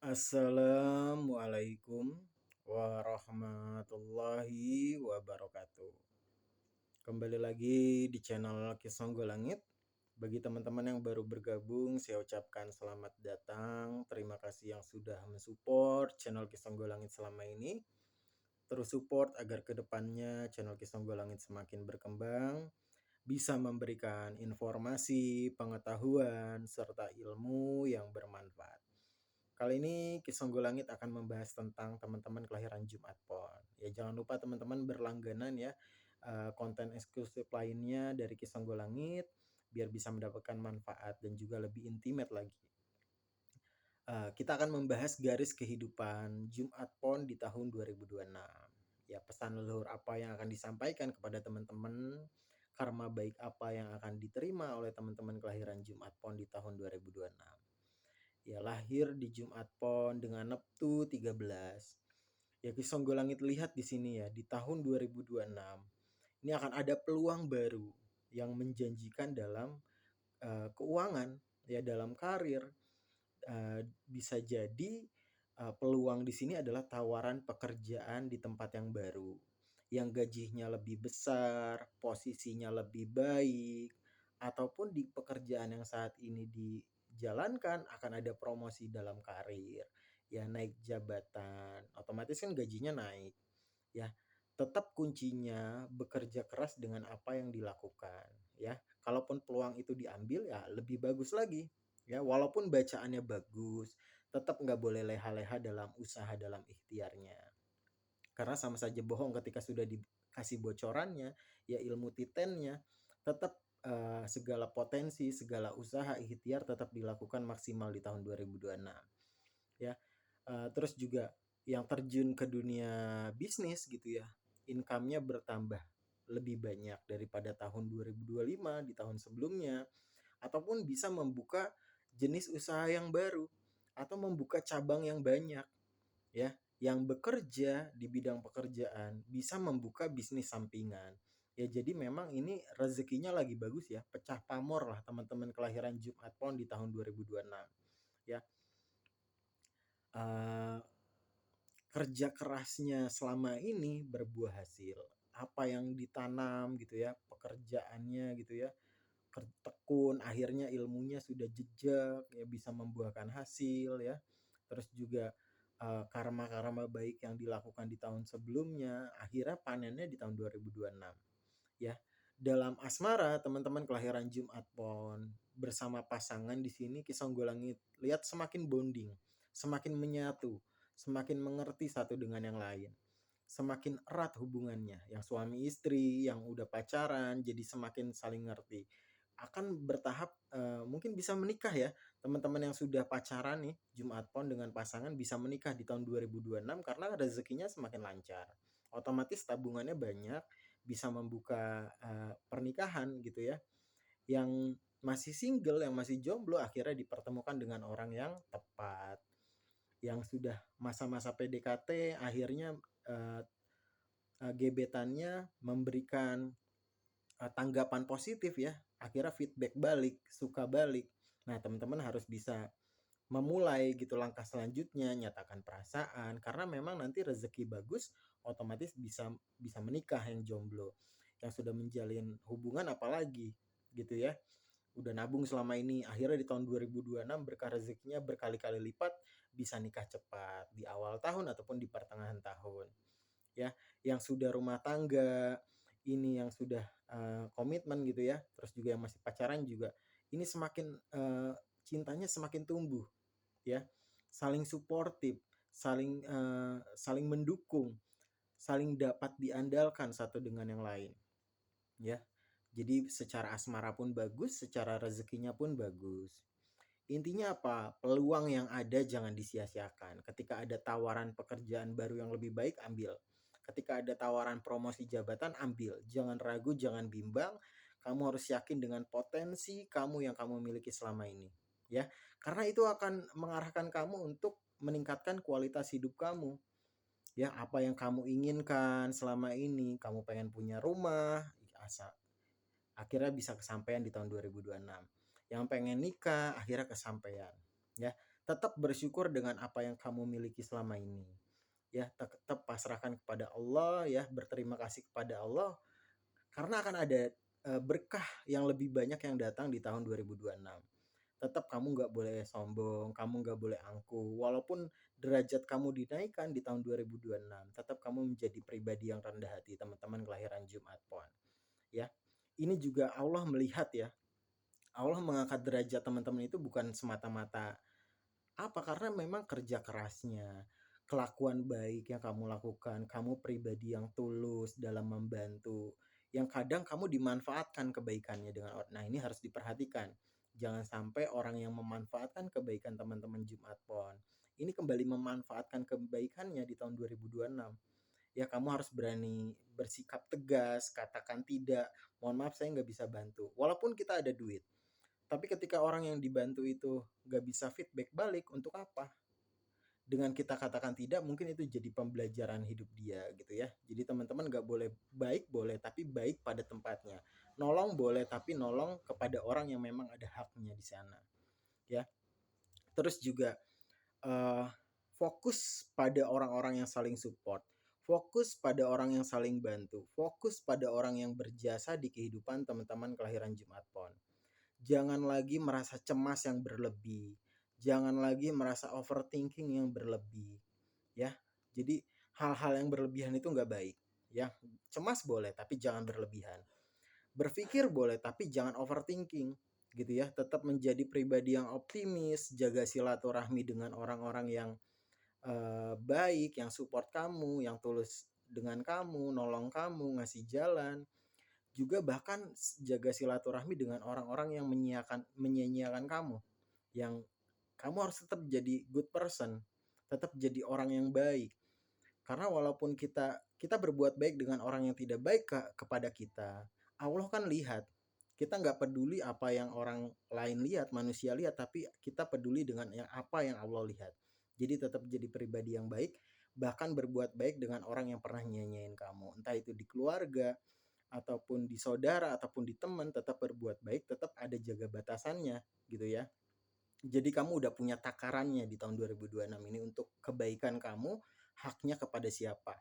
Assalamualaikum warahmatullahi wabarakatuh. Kembali lagi di channel Kisonggo Langit. Bagi teman-teman yang baru bergabung, saya ucapkan selamat datang. Terima kasih yang sudah mensupport channel Kisonggo Langit selama ini. Terus support agar kedepannya channel Kisonggo Langit semakin berkembang, bisa memberikan informasi, pengetahuan, serta ilmu yang bermanfaat. Kali ini Kisonggo Langit akan membahas tentang teman-teman kelahiran Jumat Pon. Ya jangan lupa teman-teman berlangganan ya konten eksklusif lainnya dari Kisonggo Langit biar bisa mendapatkan manfaat dan juga lebih intimate lagi. Kita akan membahas garis kehidupan Jumat Pon di tahun 2026. Ya pesan leluhur apa yang akan disampaikan kepada teman-teman, karma baik apa yang akan diterima oleh teman-teman kelahiran Jumat Pon di tahun 2026. Ya lahir di Jumat Pon dengan Neptu 13. Ya Kisonggo Langit lihat di sini ya, di tahun 2026 ini akan ada peluang baru yang menjanjikan dalam keuangan, ya dalam karir. Bisa jadi peluang di sini adalah tawaran pekerjaan di tempat yang baru, yang gajinya lebih besar, posisinya lebih baik, ataupun di pekerjaan yang saat ini dijalankan akan ada promosi dalam karir, ya naik jabatan, otomatis kan gajinya naik, ya. Tetap kuncinya bekerja keras dengan apa yang dilakukan, ya. Kalaupun peluang itu diambil ya lebih bagus lagi, ya. Walaupun bacaannya bagus, tetap nggak boleh leha-leha dalam usaha, dalam ikhtiarnya. Karena sama saja bohong ketika sudah dikasih bocorannya, ya ilmu titennya, tetap segala potensi, segala usaha, ikhtiar tetap dilakukan maksimal di tahun 2026. Ya, terus juga yang terjun ke dunia bisnis gitu ya, income-nya bertambah lebih banyak daripada tahun 2025 di tahun sebelumnya, ataupun bisa membuka jenis usaha yang baru atau membuka cabang yang banyak, ya. Yang bekerja di bidang pekerjaan bisa membuka bisnis sampingan. Ya jadi memang ini rezekinya lagi bagus ya, pecah pamor lah teman-teman kelahiran Jumat Pon di tahun 2026. Ya. Kerja kerasnya selama ini berbuah hasil. Apa yang ditanam gitu ya, pekerjaannya gitu ya, tekun, akhirnya ilmunya sudah jejak, ya bisa membuahkan hasil ya. Terus juga karma-karma baik yang dilakukan di tahun sebelumnya, akhirnya panennya di tahun 2026 ya. Dalam asmara, teman-teman kelahiran Jumat Pon bersama pasangan di sini Kisonggo Langit lihat semakin bonding, semakin menyatu, semakin mengerti satu dengan yang lain. Semakin erat hubungannya, yang suami istri, yang udah pacaran, jadi semakin saling ngerti. Akan bertahap mungkin bisa menikah ya. Teman-teman yang sudah pacaran nih, Jumat Pon dengan pasangan bisa menikah di tahun 2026 karena rezekinya semakin lancar. Otomatis tabungannya banyak, bisa membuka pernikahan gitu ya. Yang masih single, yang masih jomblo akhirnya dipertemukan dengan orang yang tepat. Yang sudah masa-masa PDKT akhirnya gebetannya memberikan tanggapan positif ya, akhirnya feedback balik, suka balik. Nah teman-teman harus bisa memulai gitu langkah selanjutnya, nyatakan perasaan, karena memang nanti rezeki bagus otomatis bisa bisa menikah yang jomblo. Yang sudah menjalin hubungan apalagi gitu ya, udah nabung selama ini, akhirnya di tahun 2026 berkah rezekinya berkali-kali lipat, bisa nikah cepat di awal tahun ataupun di pertengahan tahun ya. Yang sudah rumah tangga, ini yang sudah komitmen gitu ya, terus juga yang masih pacaran juga, ini semakin cintanya semakin tumbuh ya, saling suportif, saling mendukung, saling dapat diandalkan satu dengan yang lain ya. Jadi secara asmara pun bagus, secara rezekinya pun bagus. Intinya apa? Peluang yang ada jangan disia-siakan. Ketika ada tawaran pekerjaan baru yang lebih baik, ambil. Ketika ada tawaran promosi jabatan, ambil. Jangan ragu, jangan bimbang. Kamu harus yakin dengan potensi kamu yang kamu miliki selama ini. Ya, karena itu akan mengarahkan kamu untuk meningkatkan kualitas hidup kamu. Ya, apa yang kamu inginkan selama ini, kamu pengen punya rumah, akhirnya bisa kesampaian di tahun 2026. Yang pengen nikah akhirnya kesampaian ya. Tetap bersyukur dengan apa yang kamu miliki selama ini. Ya, tetap pasrahkan kepada Allah ya, berterima kasih kepada Allah karena akan ada berkah yang lebih banyak yang datang di tahun 2026. Tetap kamu nggak boleh sombong, kamu nggak boleh angkuh. Walaupun derajat kamu dinaikkan di tahun 2026, tetap kamu menjadi pribadi yang rendah hati, teman-teman kelahiran Jumat Pon. Ya, ini juga Allah melihat ya. Allah mengangkat derajat teman-teman itu bukan semata-mata apa, karena memang kerja kerasnya, kelakuan baik yang kamu lakukan, kamu pribadi yang tulus dalam membantu, yang kadang kamu dimanfaatkan kebaikannya dengan orang. Nah, ini harus diperhatikan. Jangan sampai orang yang memanfaatkan kebaikan teman-teman Jumat Pon ini kembali memanfaatkan kebaikannya di tahun 2026. Ya, kamu harus berani bersikap tegas, katakan tidak, mohon maaf saya nggak bisa bantu. Walaupun kita ada duit, tapi ketika orang yang dibantu itu nggak bisa feedback balik, untuk apa? Dengan kita katakan tidak, mungkin itu jadi pembelajaran hidup dia gitu ya. Jadi teman-teman nggak boleh baik boleh, tapi baik pada tempatnya. Nolong boleh, tapi nolong kepada orang yang memang ada haknya di sana. Ya. Terus juga uh, fokus pada orang-orang yang saling support. Fokus pada orang yang saling bantu. Fokus pada orang yang berjasa di kehidupan teman-teman kelahiran Jumat Pon. Jangan lagi merasa cemas yang berlebih. Jangan lagi merasa overthinking yang berlebih. Ya, jadi hal-hal yang berlebihan itu nggak baik. Ya, cemas boleh tapi jangan berlebihan. Berpikir boleh tapi jangan overthinking. Gitu ya, tetap menjadi pribadi yang optimis, jaga silaturahmi dengan orang-orang yang baik, yang support kamu, yang tulus dengan kamu, nolong kamu, ngasih jalan. Juga bahkan jaga silaturahmi dengan orang-orang yang menyia-nyiakan kamu, yang kamu harus tetap jadi good person, tetap jadi orang yang baik. Karena walaupun kita berbuat baik dengan orang yang tidak baik kepada kita, Allah kan lihat. Kita nggak peduli apa yang orang lain lihat, manusia lihat, tapi kita peduli dengan apa yang Allah lihat. Jadi tetap jadi pribadi yang baik, bahkan berbuat baik dengan orang yang pernah nyanyiin kamu, entah itu di keluarga ataupun di saudara ataupun di teman. Tetap berbuat baik, tetap ada jaga batasannya gitu ya. Jadi kamu udah punya takarannya di tahun 2026 ini untuk kebaikan kamu, haknya kepada siapa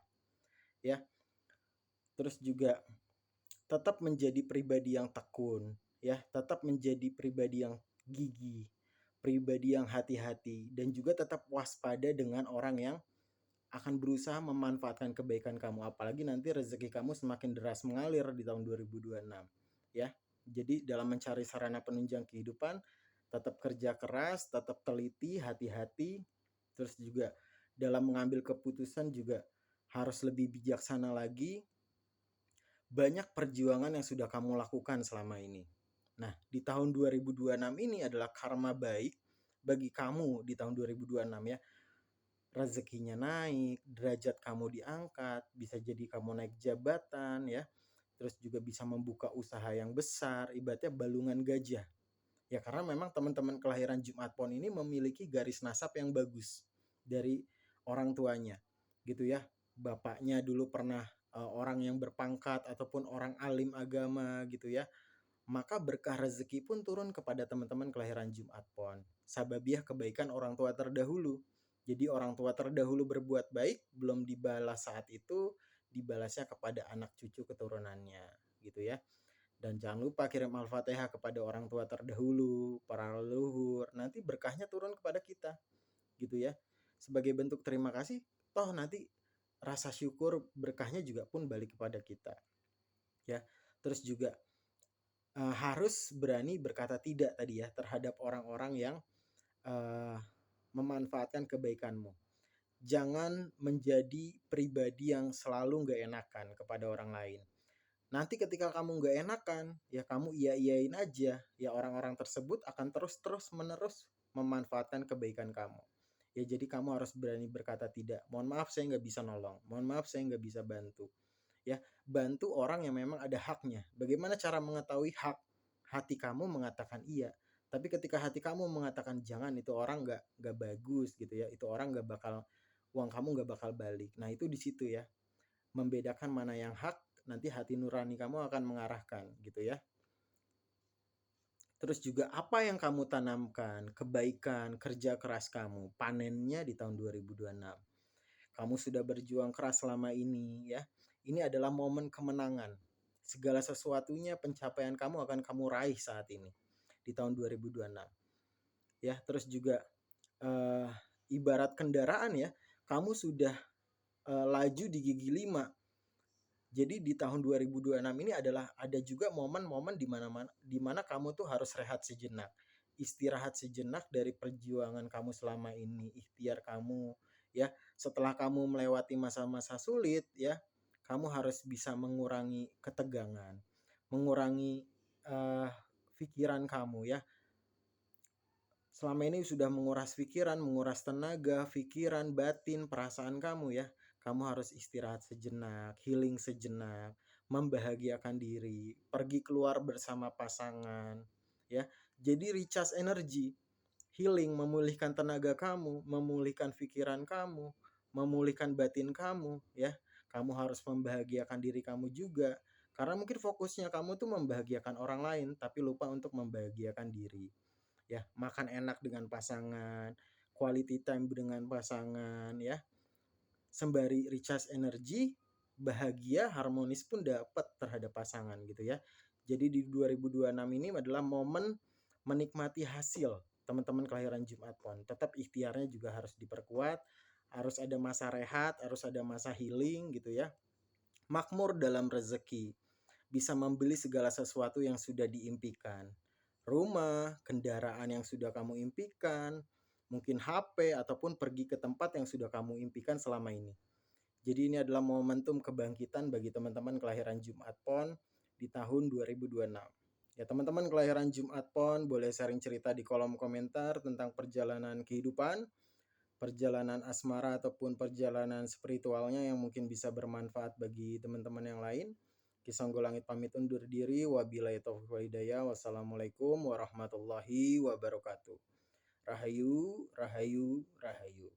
ya. Terus juga tetap menjadi pribadi yang tekun ya, tetap menjadi pribadi yang gigih, pribadi yang hati-hati, dan juga tetap waspada dengan orang yang akan berusaha memanfaatkan kebaikan kamu, apalagi nanti rezeki kamu semakin deras mengalir di tahun 2026 ya. Jadi dalam mencari sarana penunjang kehidupan, tetap kerja keras, tetap teliti, hati-hati. Terus juga dalam mengambil keputusan juga harus lebih bijaksana lagi. Banyak perjuangan yang sudah kamu lakukan selama ini. Nah, di tahun 2026 ini adalah karma baik bagi kamu di tahun 2026 ya. Rezekinya naik, derajat kamu diangkat, bisa jadi kamu naik jabatan ya. Terus juga bisa membuka usaha yang besar, ibaratnya balungan gajah. Ya, karena memang teman-teman kelahiran Jumat Pon ini memiliki garis nasab yang bagus dari orang tuanya. Gitu ya. Bapaknya dulu pernah orang yang berpangkat ataupun orang alim agama gitu ya. Maka berkah rezeki pun turun kepada teman-teman kelahiran Jumat Pon. Sababiah kebaikan orang tua terdahulu. Jadi orang tua terdahulu berbuat baik, belum dibalas saat itu, dibalasnya kepada anak cucu keturunannya, gitu ya. Dan jangan lupa kirim Al-Fatihah kepada orang tua terdahulu, para leluhur. Nanti berkahnya turun kepada kita, gitu ya. Sebagai bentuk terima kasih, toh nanti rasa syukur berkahnya juga pun balik kepada kita. Ya. Terus juga harus berani berkata tidak tadi ya terhadap orang-orang yang memanfaatkan kebaikanmu. Jangan menjadi pribadi yang selalu gak enakan kepada orang lain. Nanti ketika kamu gak enakan, ya kamu iya-iyain aja. Ya orang-orang tersebut akan terus menerus memanfaatkan kebaikan kamu. Ya jadi kamu harus berani berkata tidak. Mohon maaf saya gak bisa nolong. Mohon maaf saya gak bisa bantu. Ya, bantu orang yang memang ada haknya. Bagaimana cara mengetahui hak? Hati kamu mengatakan iya. Tapi ketika hati kamu mengatakan jangan, itu orang gak bagus gitu ya. Itu orang gak bakal, uang kamu gak bakal balik. Nah itu di situ ya. Membedakan mana yang hak, nanti hati nurani kamu akan mengarahkan gitu ya. Terus juga apa yang kamu tanamkan, kebaikan, kerja keras kamu, panennya di tahun 2026. Kamu sudah berjuang keras selama ini ya. Ini adalah momen kemenangan. Segala sesuatunya pencapaian kamu akan kamu raih saat ini di tahun 2026. Ya, terus juga eh, ibarat kendaraan ya, kamu sudah laju di gigi 5. Jadi di tahun 2026 ini ada juga momen-momen di mana kamu tuh harus rehat sejenak. Istirahat sejenak dari perjuangan kamu selama ini, ikhtiar kamu ya. Setelah kamu melewati masa-masa sulit ya, kamu harus bisa mengurangi ketegangan, mengurangi uh, pikiran kamu ya. Selama ini sudah menguras pikiran, menguras tenaga, pikiran, batin, perasaan kamu ya. Kamu harus istirahat sejenak, healing sejenak, membahagiakan diri, pergi keluar bersama pasangan, ya. Jadi recharge energi, healing, memulihkan tenaga kamu, memulihkan pikiran kamu, memulihkan batin kamu, ya. Kamu harus membahagiakan diri kamu juga. Karena mungkin fokusnya kamu tuh membahagiakan orang lain, tapi lupa untuk membahagiakan diri. Ya, makan enak dengan pasangan, quality time dengan pasangan, ya, sembari recharge energi, bahagia, harmonis pun dapat terhadap pasangan gitu ya. Jadi di 2026 ini adalah momen menikmati hasil teman-teman kelahiran Jumat Pon. Tetap ikhtiarnya juga harus diperkuat, harus ada masa rehat, harus ada masa healing gitu ya. Makmur dalam rezeki, bisa membeli segala sesuatu yang sudah diimpikan. Rumah, kendaraan yang sudah kamu impikan, mungkin HP, ataupun pergi ke tempat yang sudah kamu impikan selama ini. Jadi ini adalah momentum kebangkitan bagi teman-teman kelahiran Jumat Pon di tahun 2026. Ya, teman-teman kelahiran Jumat Pon boleh sharing cerita di kolom komentar tentang perjalanan kehidupan, perjalanan asmara ataupun perjalanan spiritualnya yang mungkin bisa bermanfaat bagi teman-teman yang lain. Kisonggo Langit pamit undur diri. Wabillahi taufiq wal hidayah. Wassalamualaikum warahmatullahi wabarakatuh. Rahayu, rahayu, rahayu.